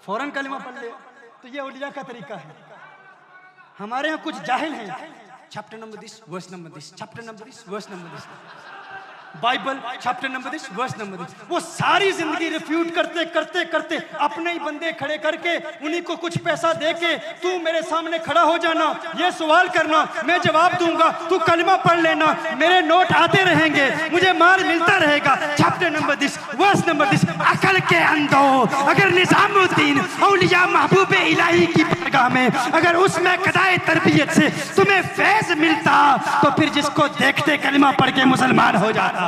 फौरन कलिमा पढ़ ले, तो ये औलिया का तरीका है। हमारे यहाँ कुछ जाहिल हैं, chapter number this verse number this, chapter number this verse number this, Bible chapter number this verse number this. वो सारी जिंदगी रिफ्यूट करते करते करते अपने ही बंदे खड़े करके उन्हीं को कुछ पैसा दे के तू मेरे सामने खड़ा हो जाना, ये सवाल करना, मैं जवाब दूंगा, तू कलमा पढ़ लेना, मेरे नोट आते रहेंगे, मुझे माल मिलता रहेगा। Chapter number this verse number this. अकल के अंधो अगर निजामुद्दीन औलिया महबूब इलाही की बारगाह में अगर उसमें कदाए तरबियत से तुम्हें फैज मिलता तो फिर जिसको देखते कलमा पढ़ के मुसलमान हो जाता।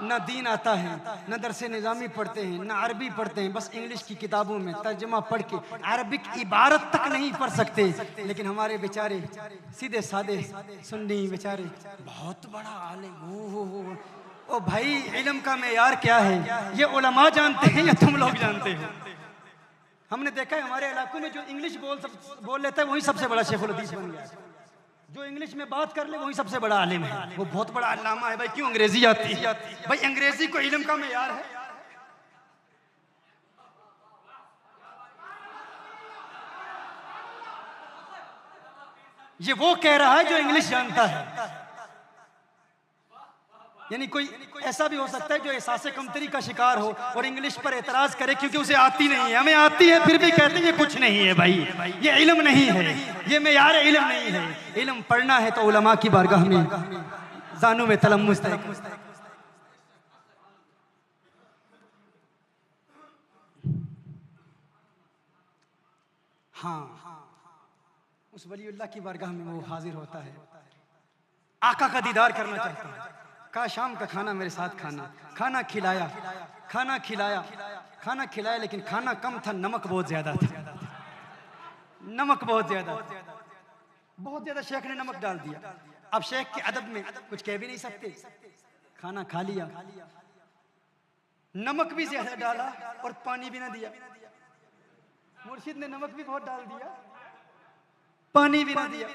न दीन आता है, न दरसे निज़ामी पढ़ते हैं, न अरबी पढ़ते हैं, बस इंग्लिश की किताबों में तर्जमा पढ़ के अरबिक इबारत तक नहीं पढ़ सकते। लेकिन हमारे बेचारे सीधे सादे सुन्नी बेचारे बहुत बड़ा आलिम। ओ भाई, इल्म का मेयार क्या है ये उलमा जानते हैं या तुम लोग जानते हो? हमने देखा है हमारे इलाकों में जो इंग्लिश बोल लेता है वही सबसे बड़ा शेखुल हदीस बन गया। जो इंग्लिश में बात कर ले वही सबसे बड़ा आलिम है, वो बहुत बड़ा अल्लामा है। भाई क्यों अंग्रेजी आती है? भाई अंग्रेजी को इल्म का मेयार है। ये वो कह रहा है जो इंग्लिश जानता है। यानी कोई ऐसा भी हो सकता है जो एहसास कमतरी का शिकार हो और इंग्लिश पर एतराज करे क्योंकि उसे आती नहीं है। हमें आती है फिर भी कहते हैं ये कुछ नहीं है भाई, ये इल्म नहीं है, ये मेयार इल्म नहीं है। इल्म पढ़ना है तो उलमा की बारगाह में जानू में तलम्मुस है। हाँ, उस वलीउल्लाह की बारगाह में वो हाजिर होता है, आका का दीदार करना चाहता है। कहा शाम का खाना मेरे साथ खाना। खाना खिलाया, खाना खिलाया, खाना खिलाया, लेकिन खाना कम था, नमक बहुत ज्यादा था। नमक बहुत ज्यादा, बहुत ज्यादा शेख ने नमक डाल दिया। अब शेख के अदब में कुछ कह भी नहीं सकते। खाना खा लिया, नमक भी ज्यादा डाला और पानी भी ना दिया। मुर्शिद ने नमक भी बहुत डाल दिया, पानी भी ना दिया।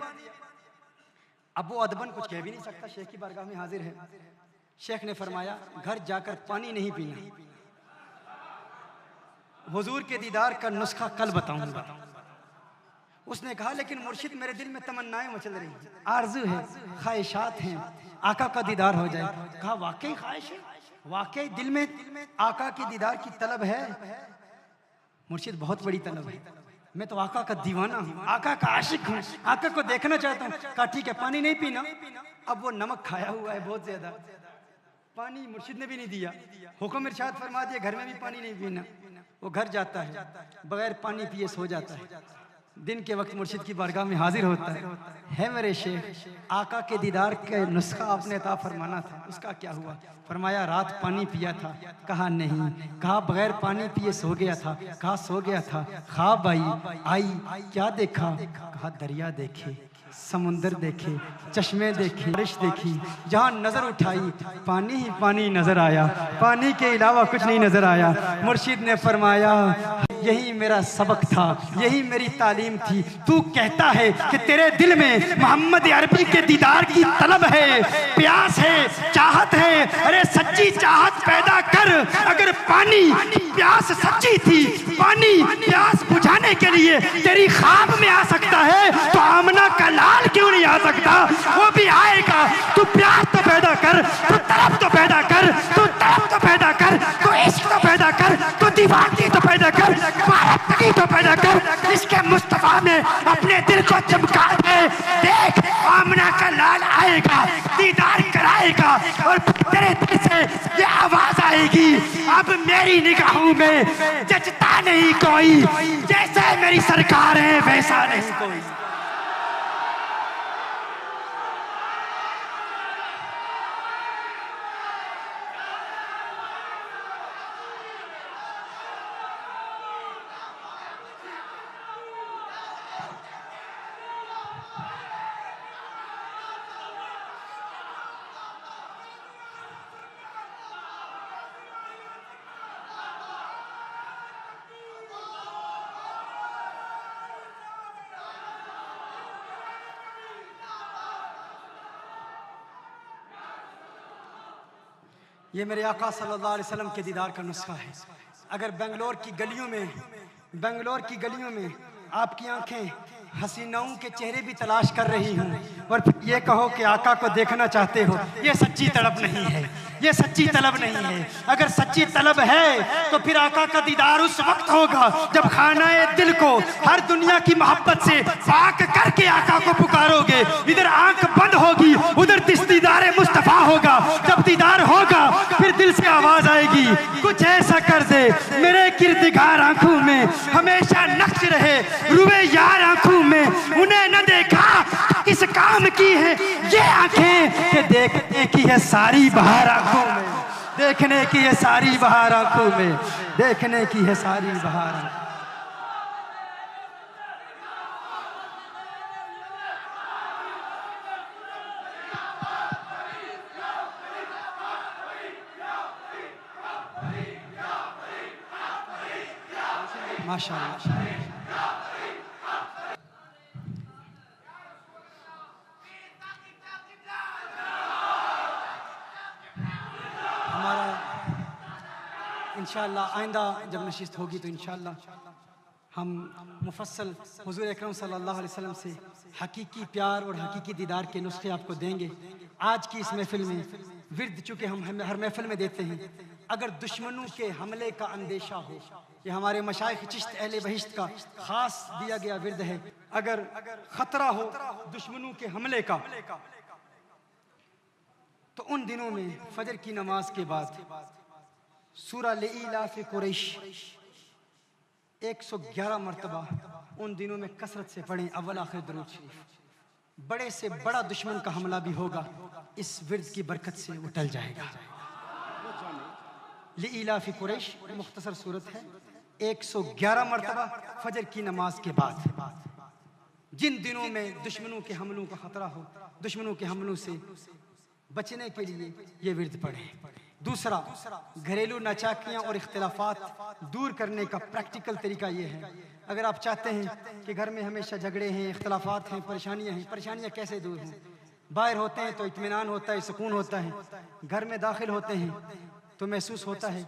अब वो अदबन कुछ कह भी नहीं सकता, शेख की बारगाह में हाजिर है। शेख ने फरमाया घर जाकर पानी नहीं पीना, हुजूर के दीदार का नुस्खा कल बताऊंगा। उसने कहा लेकिन मुर्शिद मेरे दिल में तमन्नाएं मचल रही हैं, आरज़ू है, ख्वाहिशात हैं, आका का दीदार हो जाए। कहा वाकई ख्वाहिश है, वाकई दिल में आका की दीदार की तलब है। मुर्शिद बहुत बड़ी तलब है, मैं तो आका का दीवाना हूँ, आका का आशिक हूँ, आका को देखना चाहता हूँ। कहा ठीक है पानी नहीं पीना। अब वो नमक खाया हुआ है बहुत ज्यादा, पानी मुर्शिद ने भी नहीं दिया। हुक्म इरशाद फरमा दिया घर में भी पानी नहीं पीना। वो घर जाता है, बगैर पानी पिए सो जाता है। दिन के वक्त मुर्शिद की बारगाह में हाजिर होता है मेरे शेख आका के दीदार के नुस्खा आपने अता फरमाना था, उसका क्या हुआ? फरमाया रात पानी पिया था। कहा नहीं। कहा बगैर पानी पिए सो गया था। कहा सो गया था। ख्वाब आई, क्या देखा? कहा दरिया देखे, समुंदर देखे, चश्मे देखे, बारिश देखी, जहाँ नजर उठाई पानी ही पानी नजर आया, पानी के अलावा कुछ नहीं नजर आया। मुर्शिद ने फरमाया यही मेरा सबक था, यही मेरी तालीम थी। तू कहता है कि तेरे दिल में मोहम्मद अरबी के दीदार की तलब है, प्यास है, चाहत है। अरे सच्ची चाहत पैदा कर। अगर पानी प्यास सच्ची थी, पानी प्यास बुझाने के लिए तेरी ख्वाब में आ सकता है तो आमना का लाल क्यों नहीं आ सकता? वो भी आएगा। तू प्यास तो पैदा कर, तू तलब तो पैदा कर, तू तलब तो पैदा कर, तू इश्क तो पैदा कर, तू दीवानगी तो पैदा कर, मारतगी तो पैदा कर। इसके मुस्तफा में अपने दिल को चमका दे। देख आमना का लाल आएगा, दीदार कराएगा और तेरे दिल से ये आवाज आएगी अब मेरी निगाहों में जचता नहीं कोई, जैसे मेरी सरकार है वैसा नहीं कोई। ये मेरे आका सल्लल्लाहु अलैहि वसल्लम के दीदार का नुस्खा है। अगर बेंगलोर की गलियों में आपकी आंखें हसीनाओं के चेहरे भी तलाश कर रही हूँ और ये कहो कि आका को देखना चाहते हो, ये सच्ची तलब नहीं है, ये सच्ची तलब नहीं है। अगर सच्ची तलब है तो फिर आका का दीदार उस वक्त होगा जब खानाए दिल को हर दुनिया की मोहब्बत से पाक करके आका को पुकारोगे। इधर आंख बंद होगी, उधर दीदार मुस्तफा होगा। जब दीदार होगा फिर दिल से आवाज आएगी कुछ ऐसा कर दे मेरे किरदगार आंखों में हमेशा नक्श रहे रुए यार आंखों में। उन्हें न देखा किस काम की है ये आंखें कि देखने की है सारी बहार आंखों में। देखने की है सारी बहार आंखों में, देखने की है सारी बहार। माशाअल्लाह। हमारा इंशाअल्लाह आइंदा जब नशिस्त होगी तो इंशाअल्लाह हम मुफस्सल हुजूर अकरम सल्लल्लाहु अलैहि वसल्लम से हकीकी प्यार और हकीकी दीदार के नुस्खे आपको देंगे। आज की इस महफिल में विर्द चूँकि हम हर महफिल में देते हैं, अगर दुश्मनों के हमले का अंदेशा हो, ये हमारे मशाइख चिश्त अहले बहिश्त का खास दिया गया विर्द है, अगर खतरा हो दुश्मनों के हमले का, तो उन दिनों में फजर की नमाज के बाद सूरा लिइलाफ कुरैश 111 मरतबा उन दिनों में कसरत से पढ़ें अव्वल आखिर दुरूद शरीफ। बड़े से बड़ा दुश्मन का हमला भी होगा, इस विर्द की बरकत से वो टल जाएगा। लिइलाफ कुरैश मुख्तसर सूरत है, 111 मरतबा फजर की नमाज के बाद। जिन दिनों में दुश्मनों के हमलों का खतरा हो, दुश्मनों के हमलों से बचने के लिए ये विर्द पढ़ें। दूसरा, घरेलू नाचाकियाँ और इख्तिलाफात दूर करने का प्रैक्टिकल तरीका ये है। अगर आप चाहते हैं कि घर में हमेशा झगड़े हैं, इख्तिलाफात हैं, परेशानियाँ कैसे दूर हों? बाहर होते हैं तो इत्मीनान होता है, सुकून होता है, घर में दाखिल होते हैं तो महसूस होता है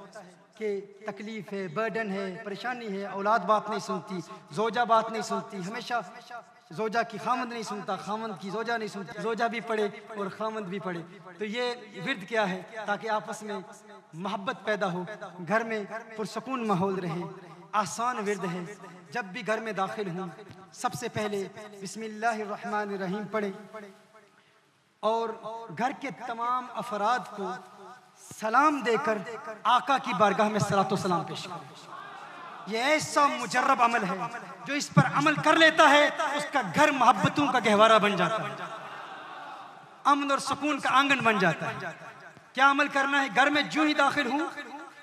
कि तकलीफ़ है, बर्डन है, परेशानी है, औलाद बात नहीं सुनती, जोजा बात नहीं सुनती, हमेशा जोजा की खामंद नहीं सुनता, खामंद की जोजा नहीं सुनती, जोजा भी पढ़े और खामंद भी पढ़े। तो ये विर्द क्या है? ताकि आपस में मोहब्बत पैदा हो, घर में पुरसकून माहौल रहे। आसान विर्द है। जब भी घर में दाखिल हों सबसे पहले बिस्मिल्लाहिर्रहमानिर्रहीम पढ़ें और घर के तमाम अफराद को सलाम देकर आका की बारगाह में सलातो सलाम पेश करें। ये ऐसा मुजर्रब अमल है, जो इस पर अमल कर लेता है उसका घर मोहब्बतों का गहवारा बन जाता है, अमन और सुकून का आंगन बन जाता है। क्या अमल करना है? घर में जो ही दाखिल हूँ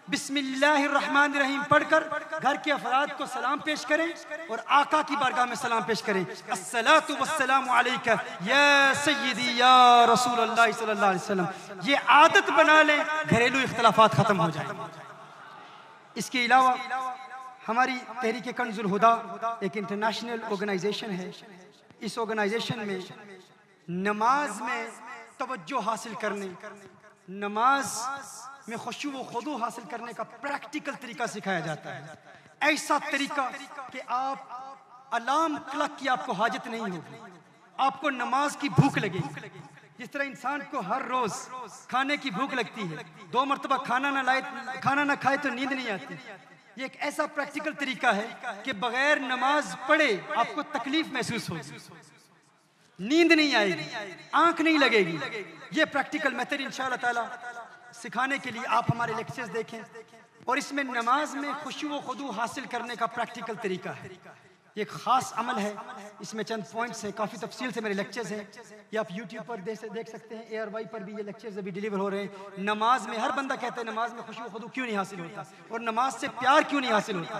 बिस्मिल्लाहिर्रहमानिर्रहीम पढ़कर घर के अफराद को सलाम पेश करें और आका की बारगाह में सलाम पेश करें। अस्सलातु वस्सलामु अलैका या सय्यदी या रसूलल्लाह सल्लल्लाहु अलैहि वसल्लम। ये आदत बना लें, घरेलू इख्तिलाफात खत्म हो जाए। इसके अलावा हमारी तहरीक कंजुल हुदा एक इंटरनेशनल ऑर्गेनाइजेशन है। इस ऑर्गेनाइजेशन में नमाज में तवज्जो हासिल करने, नमाज में खुशू व खुदू हासिल करने का प्रैक्टिकल तरीका सिखाया जाता है। ऐसा तरीका कि आप अलार्म क्लॉक की आपको हाजत नहीं होगी, आपको नमाज की भूख लगेगी। जिस तरह इंसान को हर रोज खाने की भूख लगती है, 2 मरतबा खाना ना खाए तो नींद नहीं आती। ये एक ऐसा प्रैक्टिकल तरीका है कि बगैर नमाज पढ़े आपको तकलीफ महसूस होगी, नींद नहीं आएगी, आंख नहीं लगेगी। ये प्रैक्टिकल मेथड इंशाअल्लाह ताला सिखाने के लिए आप हमारे लेक्चर्स देखें, और इसमें नमाज में खुशू व खुदू हासिल करने का प्रैक्टिकल तरीका है। ये एक खास अमल है, इसमें चंद पॉइंट्स हैं, काफ़ी तफसील से मेरे लेक्चर्स हैं, ये आप यूट्यूब पर देख सकते हैं। ARY पर भी ये लेक्चर्स अभी डिलीवर हो रहे हैं। नमाज में हर बंदा कहता है नमाज में खुशू व खुदू क्यों नहीं हासिल होता, और नमाज से प्यार क्यों नहीं हासिल होता,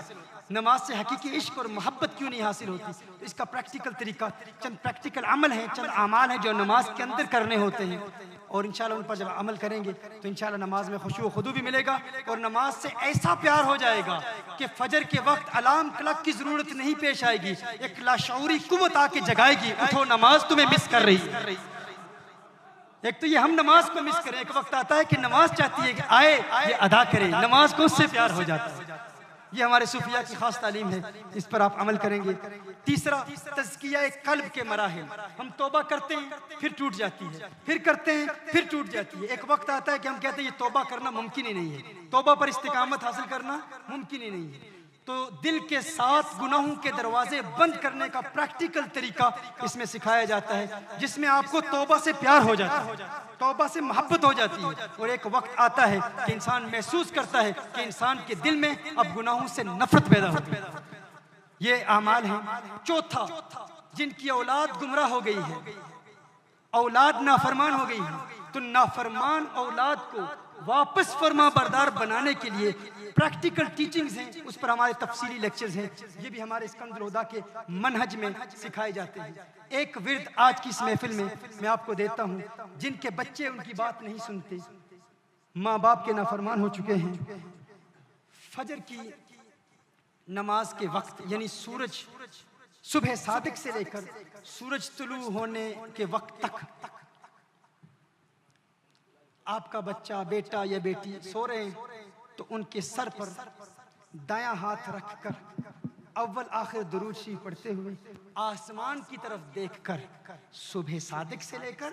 नमाज से हकीकी इश्क और मोहब्बत क्यों नहीं हासिल होती। तो इसका प्रैक्टिकल तरीका, चंद प्रैक्टिकल अमल हैं, चंद अमाल हैं जो नमाज के अंदर करने होते हैं, और इंशाल्लाह उन पर जब अमल करेंगे तो इंशाल्लाह नमाज में खुशू व खुदू भी मिलेगा, और नमाज से ऐसा प्यार हो जाएगा कि फजर के वक्त अलार्म क्लॉक की जरूरत नहीं पेश आएगी। एक लाशऊरी कुव्वत आके जगाएगी, उठो नमाज तुम्हें मिस कर रही है। एक तो ये हम नमाज को मिस करें, एक वक्त आता है कि नमाज चाहती है कि आए ये अदा करे, नमाज को उससे प्यार हो जाता है। ये हमारे सूफिया की खास तालीम है, इस पर आप अमल करेंगे। तीसरा, तज़किया कल्ब के मराहिल। हम तौबा करते हैं फिर टूट जाती है, फिर करते हैं फिर टूट जाती है। एक वक्त आता है कि हम कहते हैं ये तौबा करना मुमकिन ही नहीं है, तौबा पर इस्तिकामत हासिल करना मुमकिन ही नहीं है। तो दिल के साथ गुनाहों के दरवाजे बंद करने का प्रैक्टिकल तरीका इसमें सिखाया जाता है, जिसमें आपको तौबा से प्यार हो जाता है, तौबा से मोहब्बत हो जाती है, और एक वक्त आता है कि इंसान महसूस करता है कि इंसान के दिल में अब गुनाहों से नफरत पैदा होती है। ये आमाल हैं। चौथा, जिनकी औलाद गुमराह हो गई है, औलाद नाफरमान हो गई है, तो नाफरमान औलाद को वापस फरमा बरदार बनाने के लिए प्रैक्टिकल टीचिंग्स हैं, उस पर हमारे तफसीली लेक्चर्स हैं। ये भी हमारे सिकंदर हुदा के मनहज में सिखाए जाते हैं। एक विर्द आज की इस महफिल में मैं आपको देता हूँ, जिनके बच्चे उनकी बात नहीं सुनते, माँ बाप के नाफरमान हो चुके हैं, फजर की नमाज के वक्त यानी सूरज सुबह सादिक से लेकर सूरज तुलू होने के वक्त तक आपका बच्चा, बेटा या बेटी सो रहे हैं, तो उनके सर पर दायां हाथ रखकर अव्वल आखिर दुरूद शरीफ पढ़ते हुए आसमान की तरफ देखकर सुबह सादिक से लेकर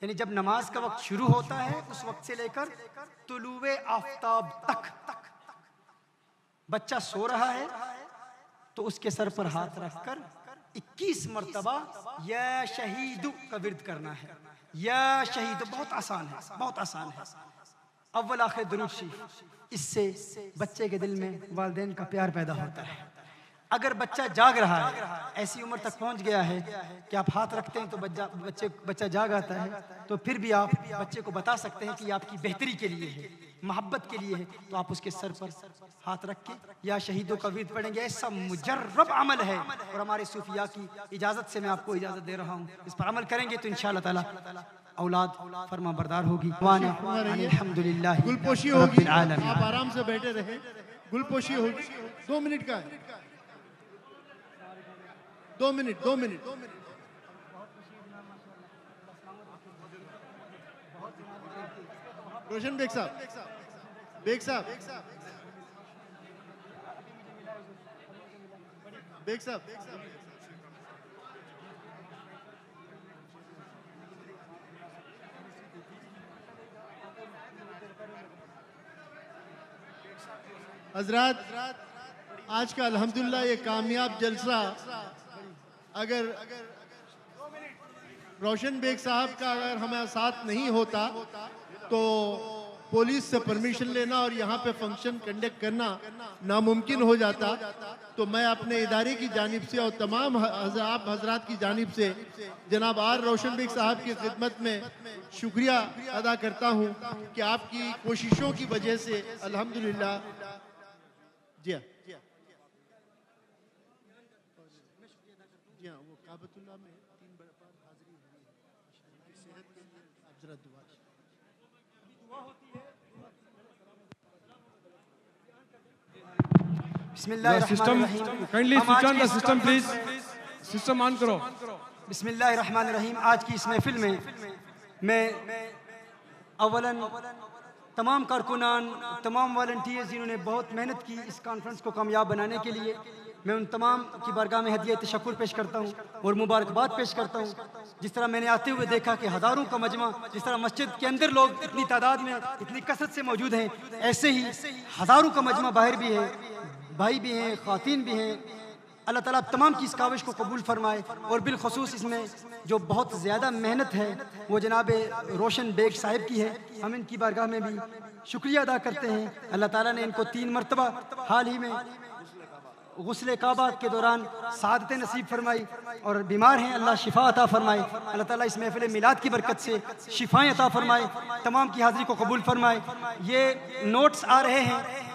यानी जब नमाज का वक्त शुरू होता है उस वक्त से लेकर तुलुए आफताब तक बच्चा सो रहा है तो उसके सर पर हाथ रखकर 21 मरतबा या शहीदु का विर्द करना है। या शहीद बहुत आसान है, बहुत आसान है। अव्वल आखिर दुरूद शरीफ, इससे बच्चे के दिल में वालिदैन का प्यार पैदा होता है। अगर बच्चा जाग रहा है, ऐसी उम्र तक पहुंच गया है कि आप हाथ रखते हैं तो बच्चा जाग आता है, तो फिर भी आप बच्चे को बता सकते हैं कि ये आपकी बेहतरी के लिए है, मोहब्बत के लिए है, तो आप उसके सर पर हाथ रख के या शहीदों का विर्द पढ़ेंगे। ऐसा मुजर्रब अमल है और हमारे सूफिया की इजाज़त से मैं आपको इजाज़त दे रहा हूँ। इस पर अमल करेंगे तो इंशाअल्लाह ताला औलाद फरमा बरदार होगी। अल्हम्दुलिल्लाह। गुलपोशी होगी, आप आराम से बैठे रहे, गुलपोशी होगी। 2 मिनट का है, 2 मिनट। रोशन बेग साहब, हजरात, आज का अल्हम्दुलिल्लाह ये कामयाब जलसा अगर रोशन बेग साहब का अगर हमारे साथ नहीं होता तो पुलिस से परमिशन लेना और यहाँ पे फंक्शन कंडक्ट करना नामुमकिन हो जाता। तो मैं अपने इदारे की जानिब से और तमाम आप हजरात की जानिब से जनाब आर रोशन बेग साहब की खिदमत में शुक्रिया अदा करता हूँ कि आपकी कोशिशों की वजह से अल्हम्दुलिल्लाह। जी हाँ, वो काबतुल्लाह में 3 बार हाजिरी हुई है, सेहत के लिए आप जरा दुआ बिस्मिल्लाहिर्रहमानिर्रहीम। Kindly switch on the system please, system on करो। बिस्मिल्लाहिर्रहमानिर्रहीम। आज की इस महफिल में मैं अवलन तमाम कारकुनान, तमाम वॉलंटियर्स जिन्होंने बहुत मेहनत की इस कॉन्फ्रेंस को कामयाब बनाने के लिए, मैं उन तमाम की बारगाह में हदिया तशक्कुर पेश करता हूँ और मुबारकबाद पेश करता हूँ। जिस तरह मैंने आते हुए देखा कि हज़ारों का मजमा, जिस तरह मस्जिद के अंदर लोग इतनी तादाद में इतनी कसरत से मौजूद हैं, ऐसे ही हज़ारों का मजमा बाहर भी है, भाई भी हैं, ख़वातीन भी हैं। अल्लाह ताला तमाम की इस काविश को कबूल फरमाए और बिलखसूस इसमें जो बहुत ज़्यादा मेहनत है वो जनाब रोशन बेग साहिब की है। हम इनकी बारगाह में भी शुक्रिया अदा करते हैं। अल्लाह ताला ने इनको 3 मरतबा हाल ही में गुस्ले काबा के दौरान सादत नसीब फरमाई और बीमार हैं, अल्लाह शिफा अता फरमाए। अल्लाह ताला इस महफिल मिलाद की बरकत से शिफाएँ अता फरमाए, तमाम की हाज़िरी को कबूल फरमाए। ये नोट्स आ रहे हैं